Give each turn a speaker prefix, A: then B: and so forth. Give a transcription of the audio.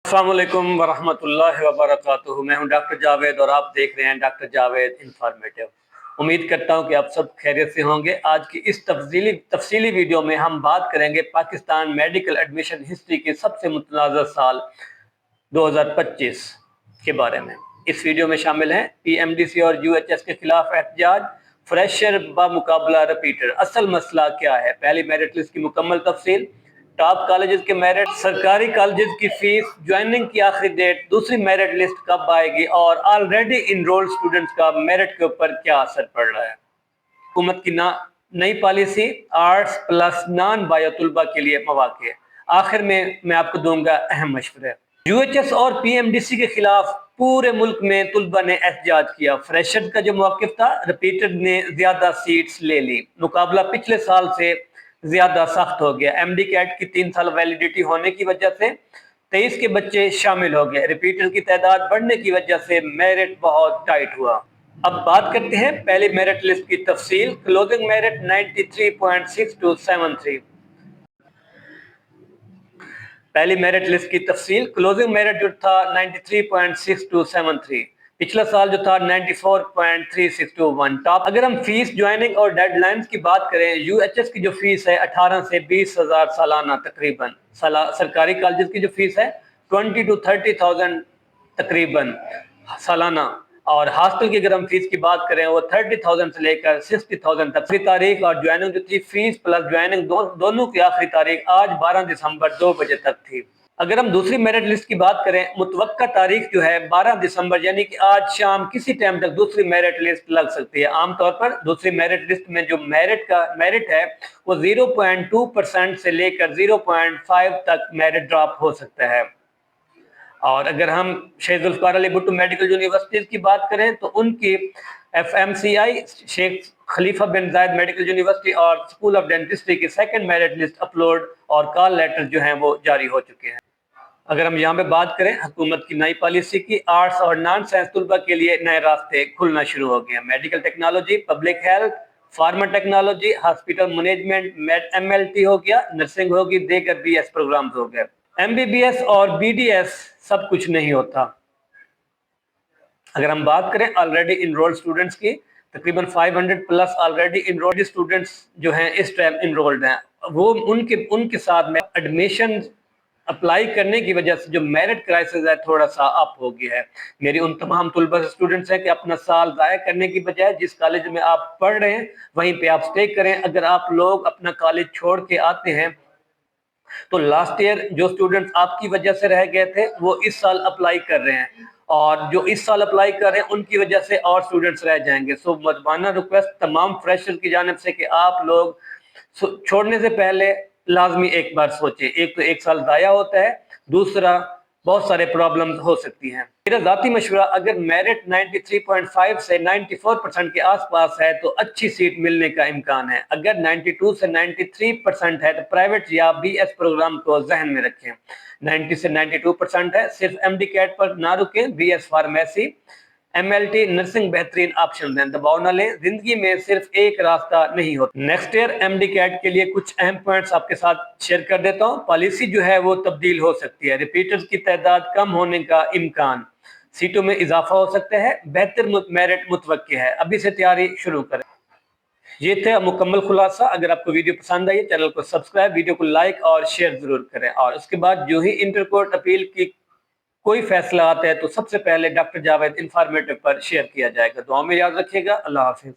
A: अस्सलाम वालेकुम वरहमतुल्लाहि वबरकातुहू। मैं हूं डॉक्टर जावेद और आप देख रहे हैं डॉक्टर जावेद इंफॉर्मेटिव। उम्मीद करता हूं कि आप सब खैरियत से होंगे। आज की इस तफसीली वीडियो में हम बात करेंगे पाकिस्तान मेडिकल एडमिशन हिस्ट्री के सबसे मुतनाज़ा साल 2025 के बारे में। इस वीडियो में शामिल हैं PMDC और UHS के खिलाफ एहतजाज, फ्रेशर बामुकाबला रिपीटर, असल मसला क्या है, पहली मेरिट लिस्ट की मुकम्मल तफसील, टॉप कॉलेजेस के मेरिट, सरकारी कॉलेजेस की फीस, ज्वाइनिंग की आखिरी डेट, दूसरी मेरिट लिस्ट कब आएगी और ऑलरेडी इनरोल्ड स्टूडेंट्स का मेरिट के ऊपर क्या असर पड़ रहा है। हुकूमत की नई policy, arts plus non bio तलबा के लिए मौके। आखिर में मैं आपको दूंगा अहम मशवरे। UHS और PMDC के खिलाफ पूरे मुल्क में तलबा ने एहतजाज किया। फ्रेशर का जो मौक़िफ़ था, रिपीटर ने ज्यादा सीट्स ले ली। मुकाबला पिछले साल से ज्यादा सख्त हो गया। MD कैट की 3 साल वैलिडिटी होने की वजह से 23 के बच्चे शामिल हो गए। रिपीटर की तादाद बढ़ने की वजह से मेरिट बहुत टाइट हुआ। अब बात करते हैं पहली मेरिट लिस्ट की तफसील। Closing merit 93.6273। पहली मेरिट लिस्ट की तफसील, क्लोजिंग मेरिट जो था 93.6273। पिछला साल जो था 94.3621। टॉप अगर हम फीस, ज्वाइनिंग और डेडलाइंस की बात करें, UHS की जो फीस है 18 से 20 हजार सालाना तकरीबन। सरकारी कॉलेज की जो फीस है 20 to 30,000 तकरीबन सालाना। और हॉस्टल की अगर हम फीस की बात करें वो 30,000 से लेकर 60,000 तक की तारीख, और ज्वाइनिंग जो थी, फीस प्लस ज्वाइनिंग दोनों की आखिरी तारीख आज 12 दिसंबर 2 बजे तक थी। अगर हम दूसरी मेरिट लिस्ट की बात करें, मुतवक्का तारीख जो है 12 दिसंबर, यानी कि आज शाम किसी टाइम तक दूसरी मेरिट लिस्ट लग सकती है। आमतौर पर दूसरी मेरिट लिस्ट में जो मेरिट है वो 0.2% से लेकर 0.5 तक मेरिट ड्रॉप हो सकता है। और अगर हम शेख जुल्फ़िकार अली भुट्टो मेडिकल यूनिवर्सिटीज की बात करें तो उनकी FMCI, शेख खलीफा बिन जायद मेडिकल यूनिवर्सिटी और स्कूल ऑफ डेंटिस्ट्री की सेकंड मेरिट लिस्ट अपलोड और कॉल लेटर जो हैं वो जारी हो चुके हैं। अगर हम यहाँ पे बात करें हुकूमत की नई पॉलिसी की, आर्ट्स और नॉन साइंस तलबा के लिए नए रास्ते खुलना शुरू हो गए हैं। Medical technology, public health, pharma technology, hospital management, MLT हो गया, नर्सिंग होगी, देकर BS प्रोग्राम हो गए। MBBS और BDS सब कुछ नहीं होता। अगर हम बात करें ऑलरेडी इनरोल्ड स्टूडेंट्स की, तकरीबन 500 प्लस ऑलरेडी इनरोल्ड स्टूडेंट्स जो हैं इस टाइम इनरोल्ड हैं, वो उनके साथ में एडमिशन अप्लाई करने की वजह से जो मेरिट क्राइसिस है थोड़ा सा अप हो गया है। मेरी उन तमाम तलबा से स्टूडेंट्स हैं कि अपना साल ज़ाया करने की बजाय जिस कॉलेज में आप पढ़ रहे हैं वहीं पे आप स्टे करें। अगर आप लोग अपना कॉलेज छोड़ के आते हैं तो लास्ट ईयर जो स्टूडेंट्स आपकी वजह से रह गए थे वो इस साल अप्लाई कर रहे हैं, और जो इस साल अप्लाई कर रहे हैं उनकी वजह से और स्टूडेंट्स रह जाएंगे। सो मदमाना रिक्वेस्ट तमाम फ्रेशर की जानिब से कि आप लोग छोड़ने से पहले लाजमी एक बार सोचें। एक तो एक साल ज़ाया होता है, दूसरा बहुत सारे प्रॉब्लम्स हो सकती हैं। मेरा ज़ाती मशवरा, अगर मेरिट 93.5 से 94% के आसपास है तो अच्छी सीट मिलने का इम्कान है। अगर 92 से 93% है तो प्राइवेट या BS प्रोग्राम को जहन में रखें। 90 से 92% है, सिर्फ MD कैट पर ना रुकें। BS फार्मेसी, MLT, नर्सिंग बेहतरीन ऑप्शन हैं, दबाव न लें। जिंदगी में सिर्फ एक रास्ता नहीं होता। नेक्स्ट ईयर MD कैट के लिए कुछ अहम पॉइंट्स आपके साथ शेयर कर देता हूँ। पॉलिसी जो है वो तब्दील हो सकती है, रिपीटर्स की तादाद कम होने का इम्कान, सीटों में इजाफा हो सकता है, बेहतर मेरिट मुतवक्की है, अभी से तैयारी शुरू करें। ये थे मुकम्मल खुलासा। अगर आपको वीडियो पसंद आई, चैनल को सब्सक्राइब, वीडियो को लाइक और शेयर जरूर करें। और उसके बाद जो ही इंटर कोर्ट अपील की कोई फैसला आता है तो सबसे पहले डॉक्टर जावेद इंफॉर्मेटिव पर शेयर किया जाएगा। दुआ में याद रखिएगा। अल्लाह हाफिज।